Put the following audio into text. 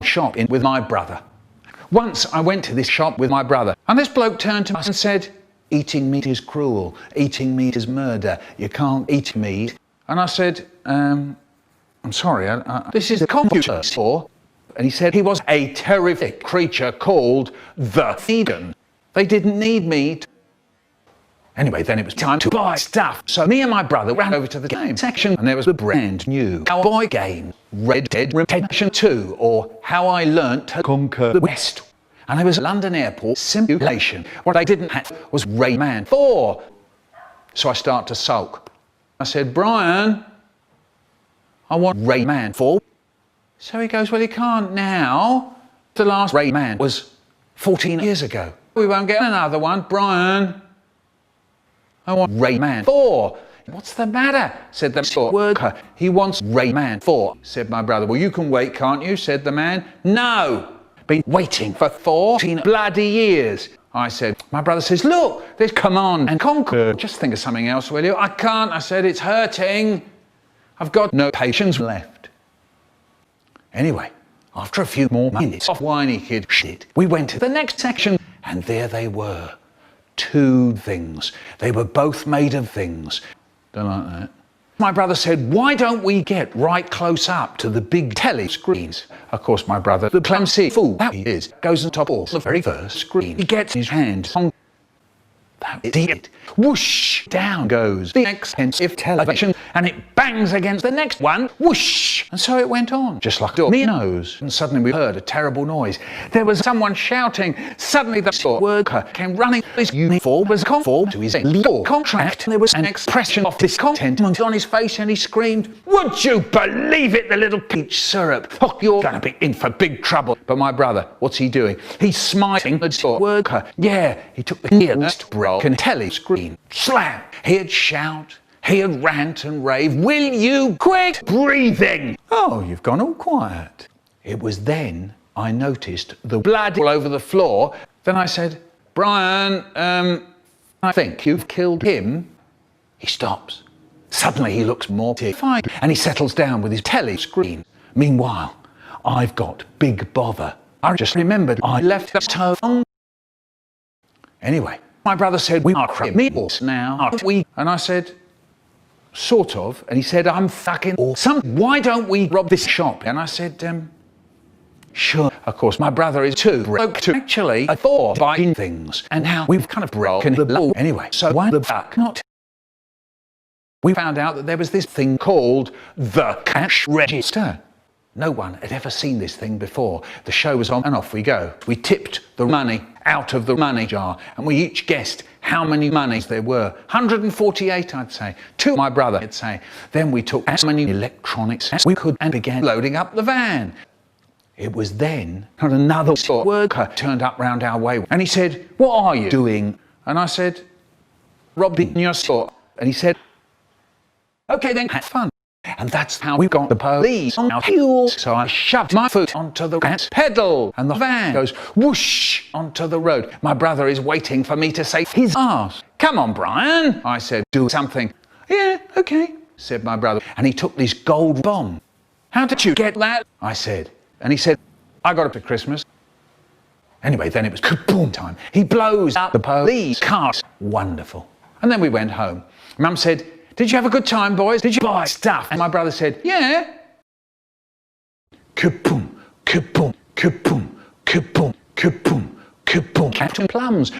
shop in with my brother. Once I went to this shop with my brother, and this bloke turned to us and said, "Eating meat is cruel, eating meat is murder, you can't eat meat." And I said, I'm sorry, this is a computer store. And he said he was a terrific creature called the vegan. They didn't need meat. Anyway, then it was time to buy stuff. So me and my brother ran over to the game section, and there was a brand new cowboy game, Red Dead Redemption 2, or How I Learnt to Conquer the West. And there was a London airport simulation. What they didn't have was Rayman 4. So I start to sulk. I said, "Brian, I want Rayman 4. So he goes, "Well, you can't now. The last Rayman was 14 years ago. We won't get another one, Brian. I want Rayman 4. "What's the matter?" said the store worker. "He wants Rayman 4, said my brother. "Well, you can wait, can't you?" said the man. "No, been waiting for 14 bloody years." I said, my brother says, "Look, there's Command and Conquer. Just think of something else, will you?" "I can't," I said, "it's hurting. I've got no patience left." Anyway, after a few more minutes of whiny kid shit, we went to the next section, and there they were. 2 things. They were both made of things. Don't like that. My brother said, "Why don't we get right close up to the big telly screens?" Of course, my brother, the clumsy fool that he is, goes on top of the very first screen. He gets his hand on that idiot. Whoosh! Down goes the expensive television, and it bangs against the next one. Whoosh! And so it went on, just like me nose. And suddenly we heard a terrible noise. There was someone shouting. Suddenly the store worker came running. His uniform was conformed to his legal contract. There was an expression of discontentment on his face, and he screamed, "Would you believe it, the little peach syrup? Oh, you're going to be in for big trouble." But my brother, what's he doing? He's smiting the store worker. Yeah, he took the nearest broken telly screen. Slam! He'd shout, he'd rant and rave. "Will you quit breathing? Oh, you've gone all quiet." It was then I noticed the blood all over the floor. Then I said, "Brian, I think you've killed him." He stops. Suddenly he looks more terrified, and he settles down with his telly screen. Meanwhile, I've got big bother. I just remembered I left the stove on. Anyway, my brother said, "We are criminals now, aren't we?" And I said, "Sort of." And he said, "I'm fucking awesome. Why don't we rob this shop?" And I said, "Sure." Of course, my brother is too broke to actually afford buying things. And now we've kind of broken the law anyway. So why the fuck not? We found out that there was this thing called the cash register. No one had ever seen this thing before. The show was on, and off we go. We tipped the money out of the money jar, and we each guessed how many monies there were. 148, I'd say. 2, my brother, I'd say. Then we took as many electronics as we could and began loading up the van. It was then that another store worker turned up round our way, and he said, "What are you doing?" And I said, "Robbing your store." And he said, "Okay then, have fun." And that's how we got the police on our heels. So I shoved my foot onto the gas pedal, and the van goes whoosh onto the road. My brother is waiting for me to say his ass. "Come on, Brian," I said, "do something." "Yeah, okay," said my brother. And he took this gold bomb. "How did you get that?" I said. And he said, "I got it for Christmas." Anyway, then it was kaboom time. He blows up the police cars. Wonderful. And then we went home. Mum said, "Did you have a good time, boys? Did you buy stuff?" And my brother said, "Yeah." Kaboom, kaboom, kaboom, kaboom, kaboom, kaboom. Captain Plums.